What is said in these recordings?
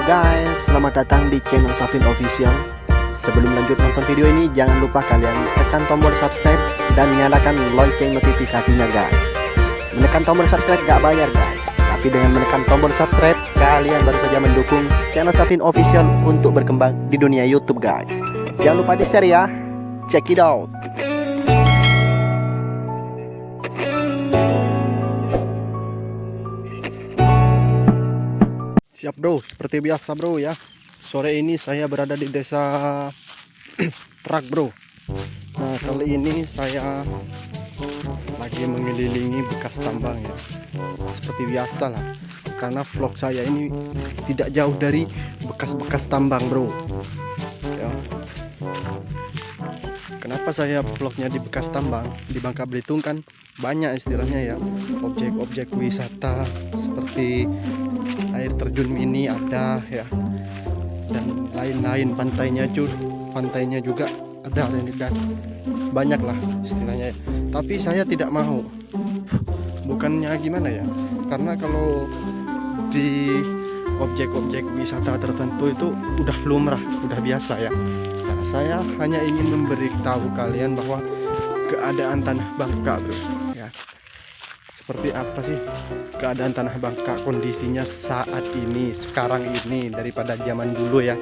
guys, selamat datang di channel Safin Official. Sebelum lanjut nonton video ini, jangan lupa kalian tekan tombol subscribe dan nyalakan lonceng notifikasinya guys. Menekan tombol subscribe gak bayar guys, tapi dengan menekan tombol subscribe, kalian baru saja mendukung channel Safin Official untuk berkembang di dunia YouTube guys. Jangan lupa di share ya, check it out. Siap bro, seperti biasa bro ya. Sore ini saya berada di desa Trak bro. Nah kali ini saya lagi mengelilingi bekas tambang ya. Seperti biasa lah, karena vlog saya ini tidak jauh dari bekas-bekas tambang bro ya. Kenapa saya vlognya di bekas tambang? Di Bangka Belitung kan banyak istilahnya ya, objek-objek wisata seperti air terjun mini ada ya, dan lain-lain, pantainya juga ada, dan banyak lah istilahnya. Tapi saya tidak mau, bukannya gimana ya, karena kalau di objek-objek wisata tertentu itu udah lumrah, udah biasa ya. Nah, saya hanya ingin memberitahu kalian bahwa keadaan tanah Bangka bro ya, seperti apa sih keadaan tanah Bangka, kondisinya saat ini, sekarang ini, daripada zaman dulu ya.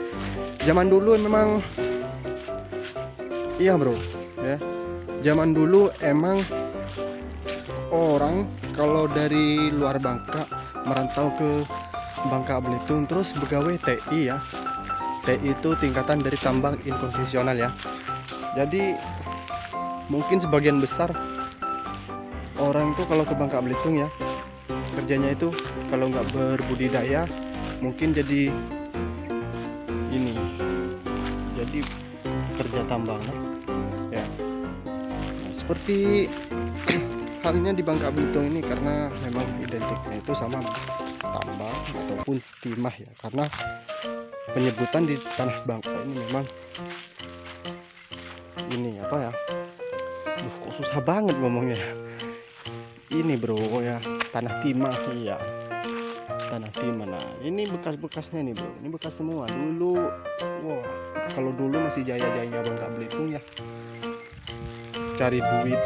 Zaman dulu memang iya bro ya, zaman dulu emang orang kalau dari luar Bangka merantau ke Bangka Belitung terus begawe TI ya. TI itu tingkatan dari tambang inkonvensional ya. Jadi mungkin sebagian besar orang tuh kalau ke Bangka Belitung ya, kerjanya itu kalau nggak berbudidaya mungkin jadi ini, jadi kerja tambang lah ya. Nah, seperti halnya di Bangka Belitung ini, karena memang identiknya itu sama tambang ataupun timah ya, karena penyebutan di tanah Bangka ini memang ini apa ya, kok susah banget ngomongnya ini bro ya, tanah timah iya, tanah timah. Nah ini bekas-bekasnya nih bro, ini bekas semua dulu. Wah kalau dulu masih jaya-jaya Bangka Belitung ya, cari duit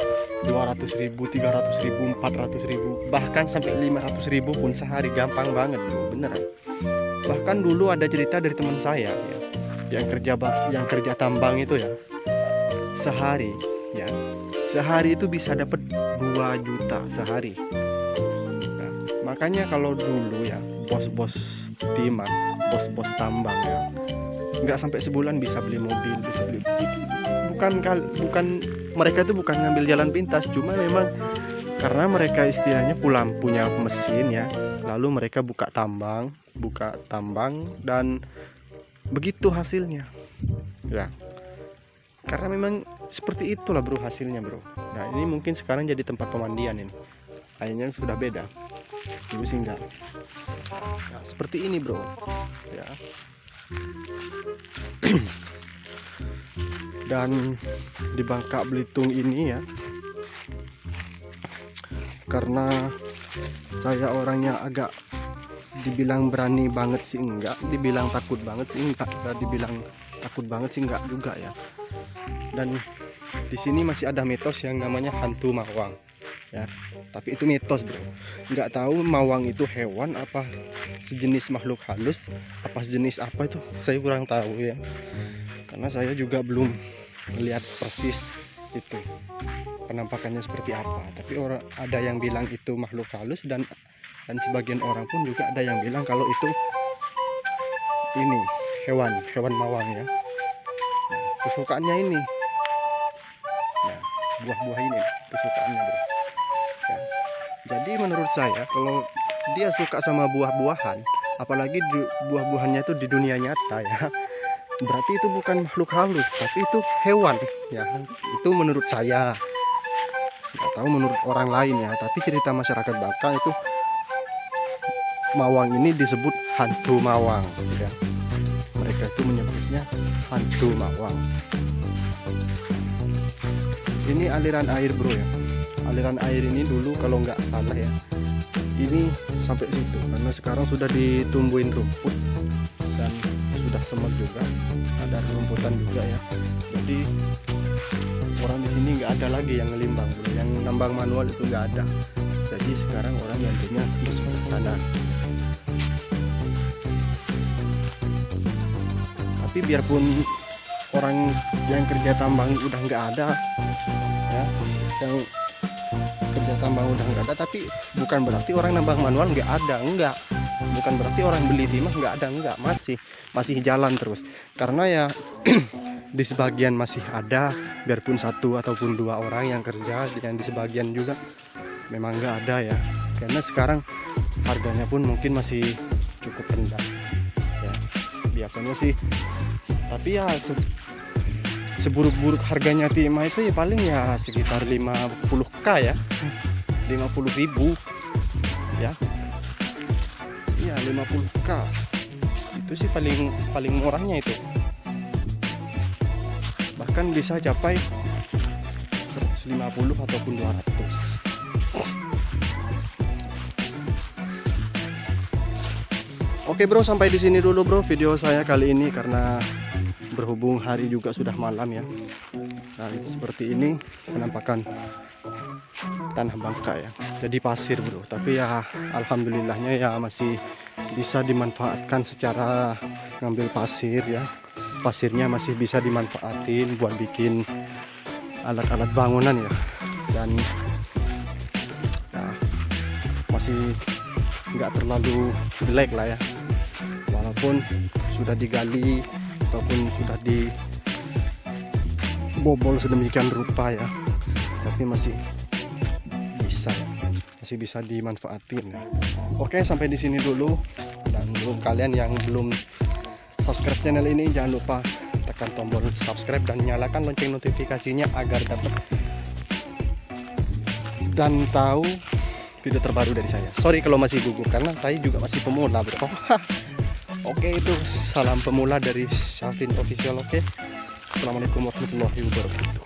200.000, 300.000, 400.000, bahkan sampai 500.000 pun sehari, gampang banget bro, beneran. Bahkan dulu ada cerita dari teman saya ya, yang kerja tambang itu ya, sehari itu bisa dapat 2 juta sehari. Nah, makanya kalau dulu ya bos-bos timah, bos-bos tambang ya, nggak sampai sebulan bisa beli mobil, bisa beli. Bukan mereka itu bukan ngambil jalan pintas, cuma memang karena mereka istilahnya punya mesin ya, lalu mereka buka tambang dan begitu hasilnya ya. Karena memang seperti itulah bro hasilnya bro. Nah ini mungkin sekarang jadi tempat pemandian, ini airnya sudah beda, dulu sih enggak. Nah, seperti ini bro ya. Dan di Bangka Belitung ini ya, karena saya orangnya agak dibilang berani banget sih enggak, dibilang takut banget sih enggak, dibilang takut banget sih enggak juga ya. Dan di sini masih ada mitos yang namanya hantu mawang ya, tapi itu mitos bro. Nggak tahu mawang itu hewan apa sejenis makhluk halus, apa sejenis apa itu saya kurang tahu ya, karena saya juga belum melihat persis itu penampakannya seperti apa. Tapi orang ada yang bilang itu makhluk halus, dan sebagian orang pun juga ada yang bilang kalau itu ini hewan mawang ya. Nah, kesukaannya ini, nah, buah-buah ini kesukaannya bro ya. Jadi menurut saya kalau dia suka sama buah-buahan, apalagi buah-buahannya itu di dunia nyata ya, berarti itu bukan makhluk halus, tapi itu hewan ya. Itu menurut saya, nggak tahu menurut orang lain ya, tapi cerita masyarakat Bangka itu mawang ini disebut hantu mawang ya. Mereka itu menyebutnya hantu mawang. Ini aliran air bro ya, aliran air ini dulu kalau nggak salah ya, ini sampai situ, karena sekarang sudah ditumbuhin rumput dan sudah semak juga, ada rumputan juga ya. Jadi orang di sini nggak ada lagi yang ngelimbang bro, yang nambang manual itu nggak ada. Jadi sekarang orang yang punya di sebelah sana. Tapi biarpun orang yang kerja tambang udah nggak ada ya, yang kerja tambang udah nggak ada, tapi bukan berarti orang nambang manual nggak ada, enggak. Bukan berarti orang beli timah nggak ada, enggak, masih jalan terus. Karena ya di sebagian masih ada, biarpun 1 ataupun 2 orang yang kerja, yang di sebagian juga memang nggak ada ya. Karena sekarang harganya pun mungkin masih cukup rendah ya. Biasanya sih, tapi ya seburuk-buruk harganya timah itu ya paling ya sekitar 50k ya, 50.000 ya. Iya 50k itu sih paling murahnya itu, bahkan bisa capai 150 ataupun 200. Oke bro, sampai di sini dulu bro video saya kali ini, karena berhubung hari juga sudah malam ya. Nah seperti ini penampakan tanah Bangka ya, jadi pasir bro, tapi ya alhamdulillahnya ya masih bisa dimanfaatkan secara ngambil pasir ya. Pasirnya masih bisa dimanfaatin buat bikin alat-alat bangunan ya, dan ya, masih nggak terlalu jelek lah ya, walaupun sudah digali ataupun sudah dibobol sedemikian rupa ya, tapi masih bisa dimanfaatin ya. Oke, sampai di sini dulu, dan untuk kalian yang belum subscribe channel ini jangan lupa tekan tombol subscribe dan nyalakan lonceng notifikasinya agar dapat dan tahu video terbaru dari saya. Sorry kalau masih gugup karena saya juga masih pemula bro. Oke, itu salam pemula dari Syafin Official. Oke, assalamualaikum warahmatullahi wabarakatuh.